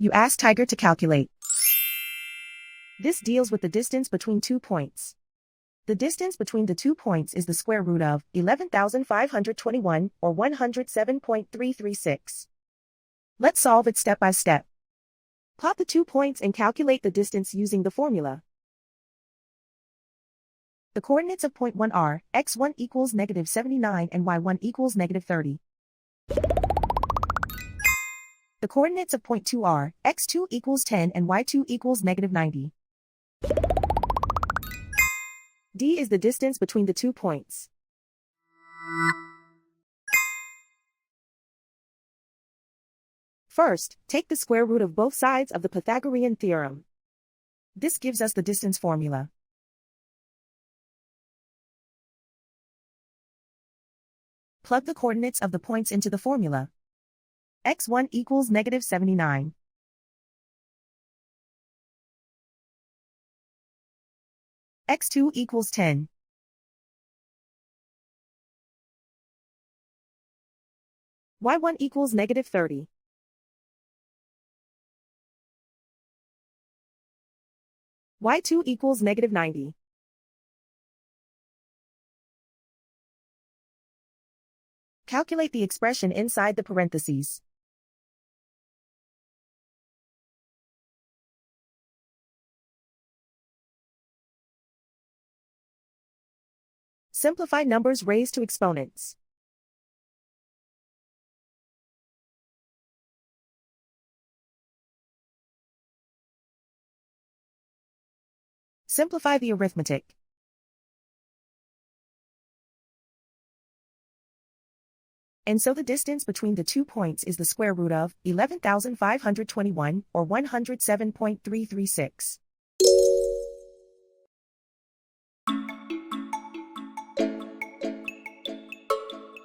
You ask Tiger to calculate. This deals with the distance between 2 points. The distance between the 2 points is the square root of 11,521, or 107.336. Let's solve it step by step. Plot the 2 points and calculate the distance using the formula. The coordinates of point 1 are, x1 equals negative 79 and y1 equals negative 30. The coordinates of point 2 are, x2 equals 10 and y2 equals negative 90. D is the distance between the 2 points. First, take the square root of both sides of the Pythagorean theorem. This gives us the distance formula. Plug the coordinates of the points into the formula. x1 equals negative 79. x2 equals 10. y1 equals negative 30. y2 equals negative 90. Calculate the expression inside the parentheses. Simplify numbers raised to exponents. Simplify the arithmetic. And so the distance between the 2 points is the square root of 11,521, or 107.336.